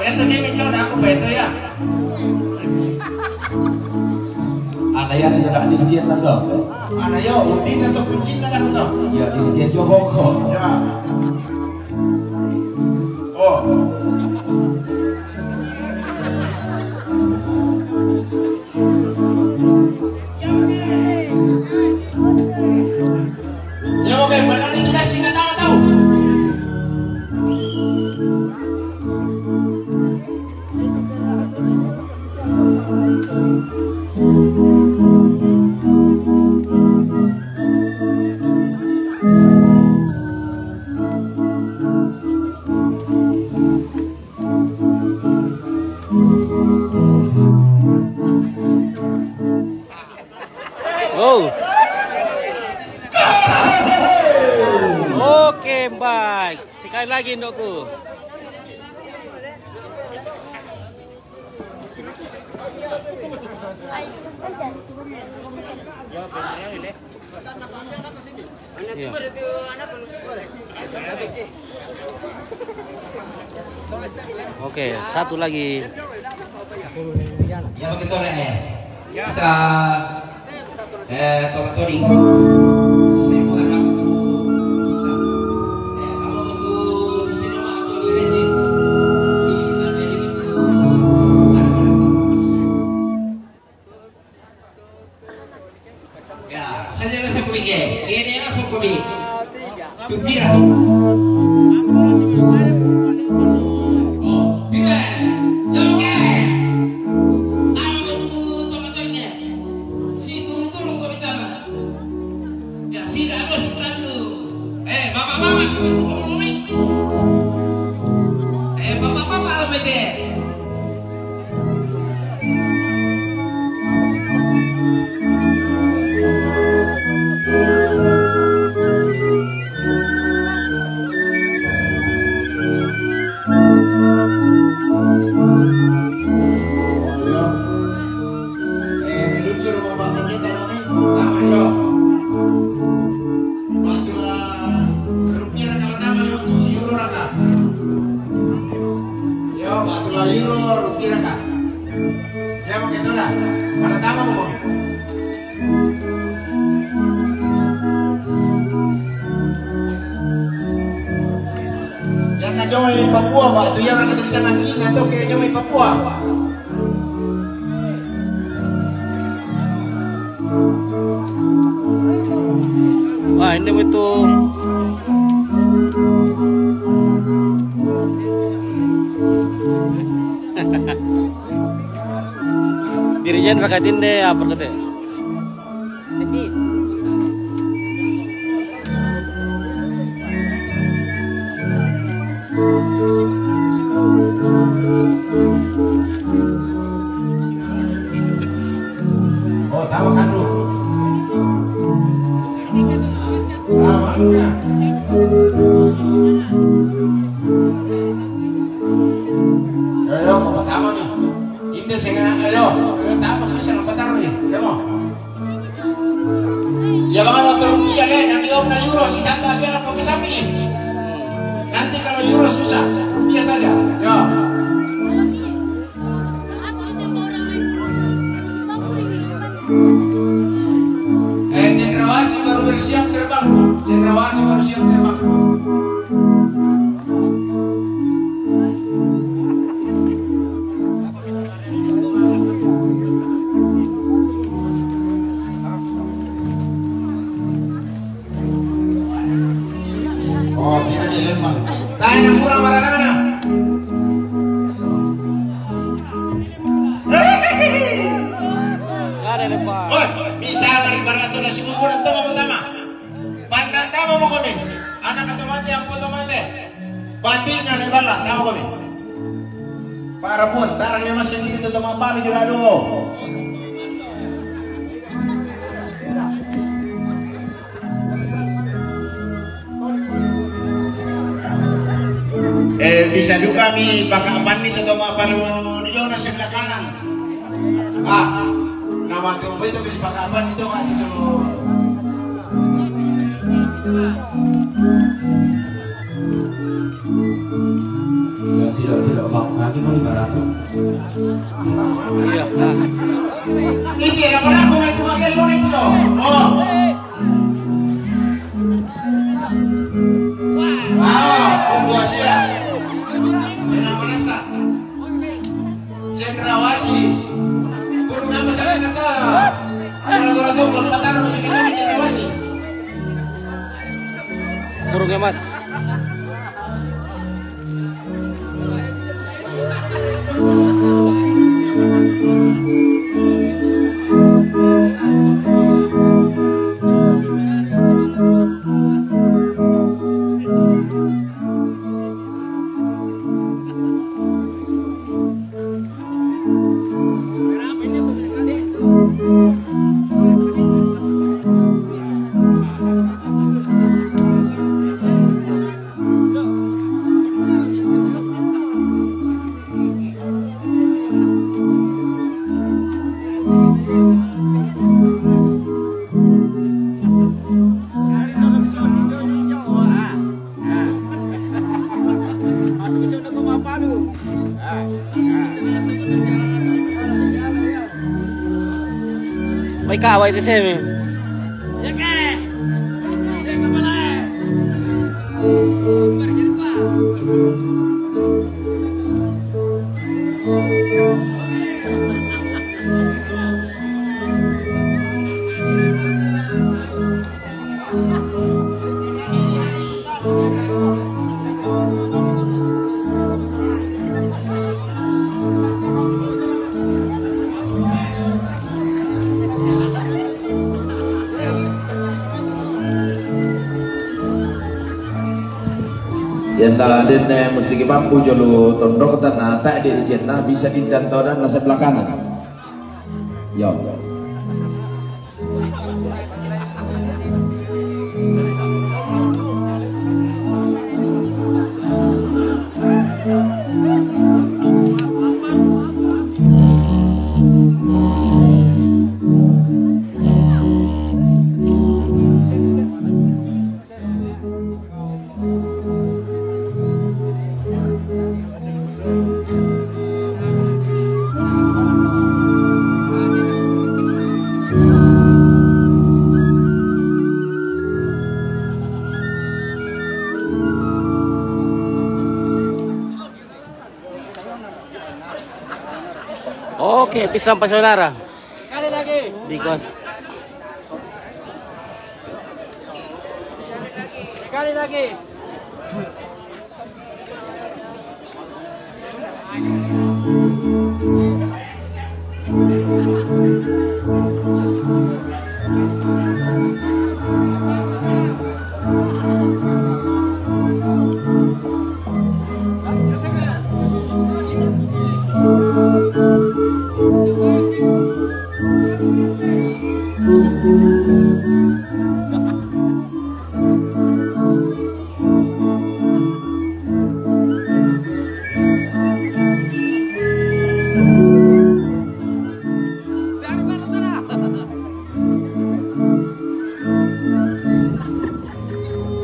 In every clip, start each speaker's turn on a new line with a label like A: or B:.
A: Ito kami yun, ako ba ito ya?
B: Ano yan, ito na dinigyan na lo.
A: Ano yun, hindi na ito, kuncin na lang ito.
B: Ya, dinigyan yung boko.
A: Ya. Oh. Ya, okay, malaking kita sinasama daw.
C: Oh. Oke, baik. Sekali lagi ndokku. Iya. Oke, satu lagi.
B: Ya begitu nih. Kita tori. Saya mau harap sisa. Kamu untuk sisi nama atau di rente. Di tanda ini gitu. Ada pada kamus. Ya, saya rasa kopi ke. Kini langsung kopi. Tupira. Joy Papua ba itu yang akan bisa nangking atau kayak Joy Papua.
C: Wah, ini itu dirijen pakai tinde apa kata?
A: Oh, tahu kan lu? Tahu enggak? Ayo, kau tahu nih. Ini sengaja, ayo tahu bisa lepas nih, ya mau? Ya bakal waktu rupiah kan, nanti om na euro si Santa biar aku bisa nih. Nanti kalau euro susah, rupiah saja. Ya. Cendrawasih baru bersiap terbang. Cendrawasih baru siap terbang. Oh, biar dia lembang. Tahan yang kurang mana-mana. Bisa beribarat itu nasi bubur itu pertama. Pantan tamu mau kami. Anak atau mati yang foto mati. Bantingnya nih bala tamu kami. Para pun, tarang memang sendiri itu teman paling juga dulu. Bisa juga kami pakai apa nih itu teman paling di zona sebelah kanan. Nama tunggu itu bisa pakai apa itu kan disuruh.
D: Ya sila bang lagi mo ni barato.
C: Iya. Nah.
A: Ini na pala kung may tumagil mo nito. Oh. Tunggu siya. Pinamalas ka. Cendrawasih. Puro nga masabi na ka. Gara-gara doon, magpataro na kita ni Cendrawasih.
C: Burungnya mas. May kaaway kasi eh.
D: Yanda din musik bambu jolo tondok tanah tak di jenna bisa di dantau dan sebelah kanan. Yo.
C: Oke, pisang Pak Saudara.
B: Sekali lagi.
C: Because
B: Sekali lagi.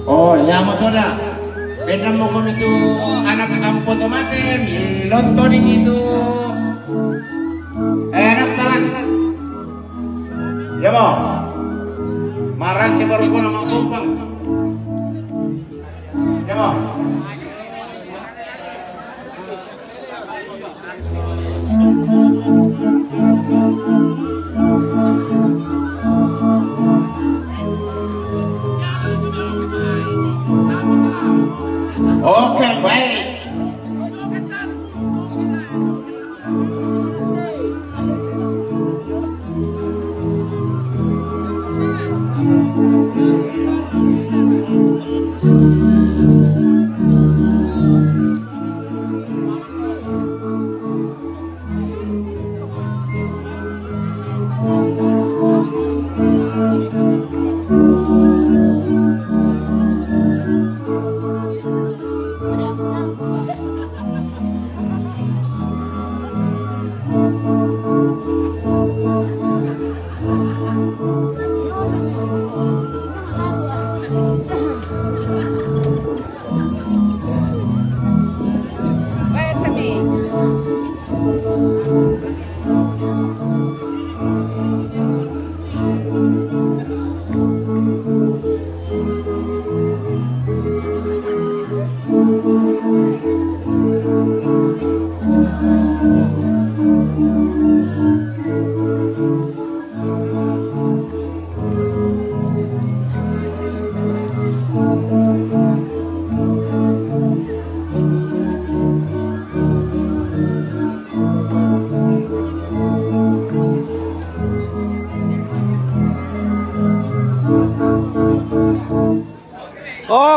A: Oh, ya motornya. Beda mo kami itu anak kampo tomate, milontoning itu. Enak talan. Ya mo. Marang baru ko nama kumpang. Ya mo. Oke, baik.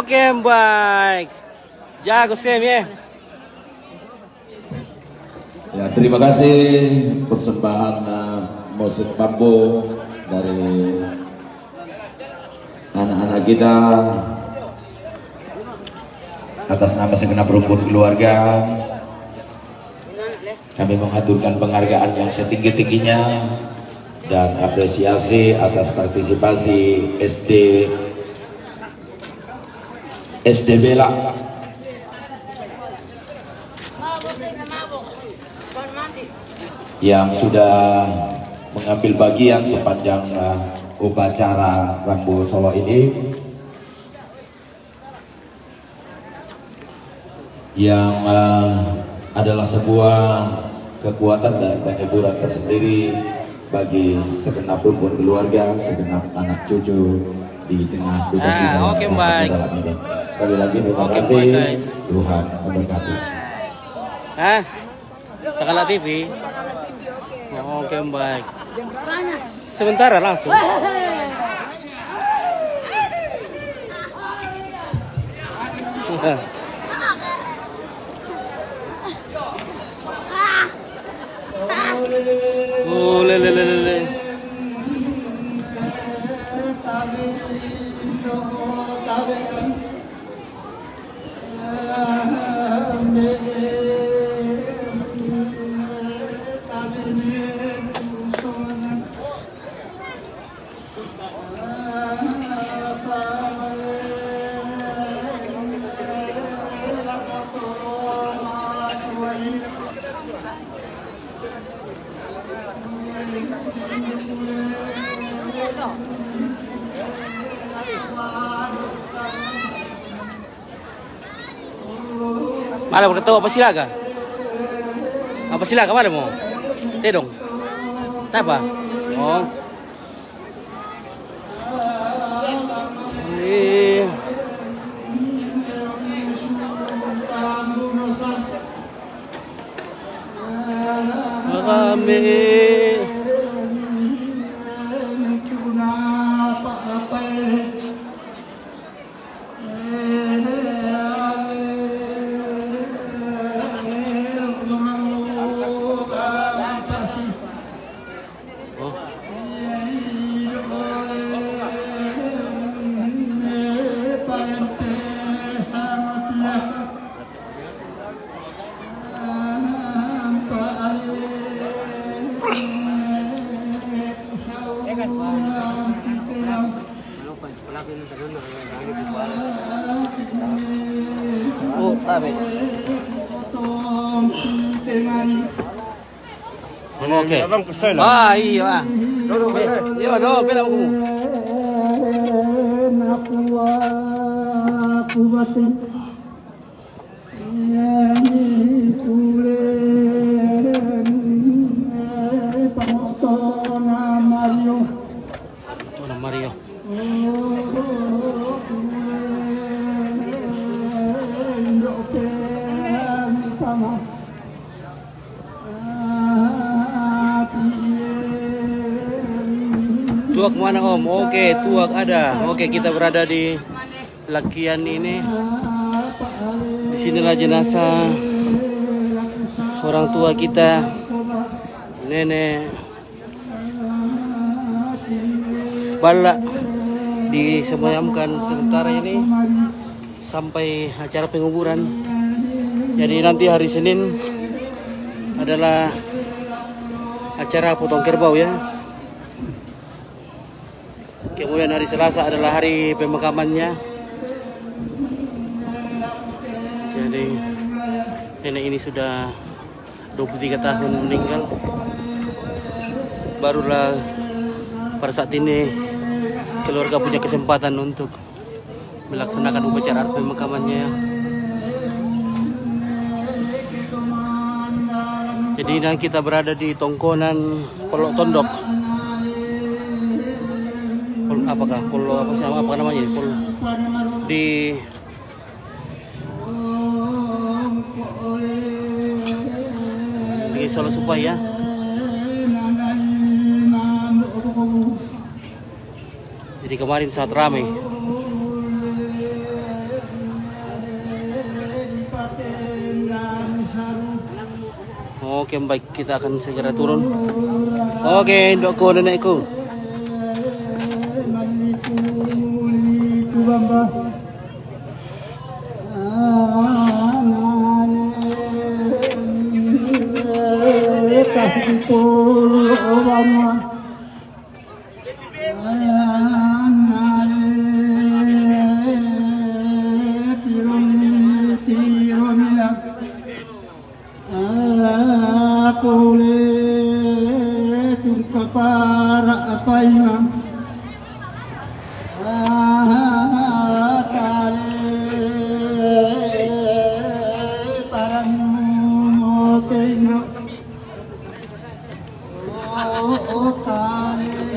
C: Oke, baik. Jago Sam ya.
D: Ya, terima kasih persembahan musik bambu dari anak-anak kita atas nama segenap rumpun keluarga. Kami mengaturkan penghargaan yang setinggi-tingginya dan apresiasi atas partisipasi SD Bela yang sudah mengambil bagian sepanjang upacara Rambu Solo ini, yang adalah sebuah kekuatan dan kehiburan tersendiri bagi segenap rumpun keluarga, segenap anak cucu di tengah duka cita
C: Oke,
D: yang sangat
C: baik.
D: mendalam ini. Sekali lagi terima
C: Oke,
D: kasih,
C: baik, guys.
D: Tuhan memberkati.
C: Hah? Sakala TV. Oke, baik. Sementara langsung. Oh, le. Malah berketua apa silaga? Apa silaga mana mau? Tedong. Tak apa? Oh. Oh, tabe. Oke. Ah, iya. Iya, do, pela aku. Mario. Tuak mana Om? Oke, tuak ada. Oke, kita berada di lakian ini. Disinilah jenazah orang tua kita, nenek Bala, disemayamkan sementara ini sampai acara penguburan. Jadi nanti hari Senin adalah acara potong kerbau ya. Kemudian hari Selasa adalah hari pemakamannya. Jadi nenek ini sudah 23 tahun meninggal. Barulah pada saat ini keluarga punya kesempatan untuk melaksanakan upacara pemakamannya. Jadi nah kita berada di tongkonan Polok Tondok. Apakah Polo apa sih apa namanya? Polo di Solo Supaya. Jadi kemarin saat ramai Oke, baik, kita akan segera turun. Oke, indukku, nenekku.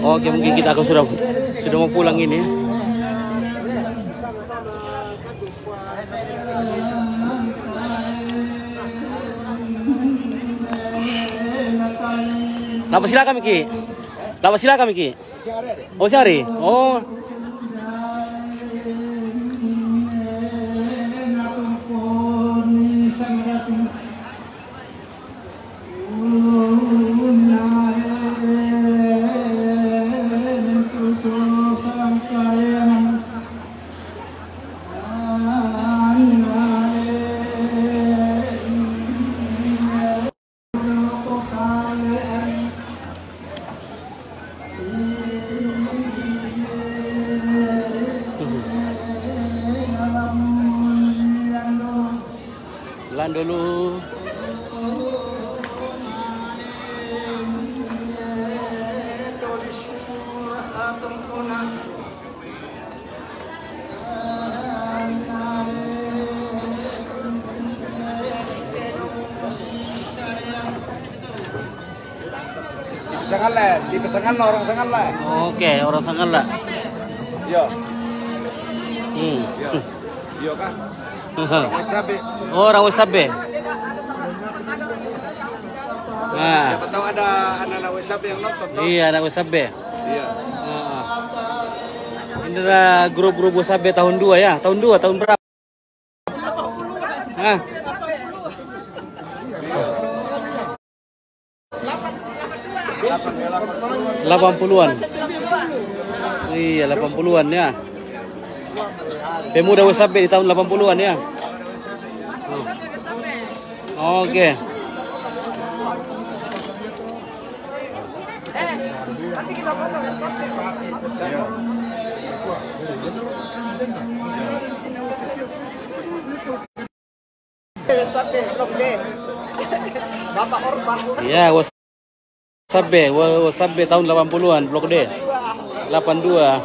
C: Oke, mungkin kita akan sudah mau pulang ini. Lapa silakan Miki. Lapa silakan Miki. Oh, Syari. Oh. Lan dulu.
A: Di pesangan orang Sangala.
C: Oke, orang Sangala.
A: Yo. Yo kan. Orang Wasabi.
C: Oh, orang Wasabi. Nah.
A: Siapa tahu ada anak Wasabi yang nonton.
C: Iya, anak Wasabi.
A: Iya.
C: Ini adalah grup-grup Wasabi tahun 2 ya. Tahun 2, tahun berapa? 80-an. Iya, 80-an ya. Pemuda Wasabi di tahun 80-an ya. Oke. Ya, Wasabi tahun 80-an, Blok D. 82.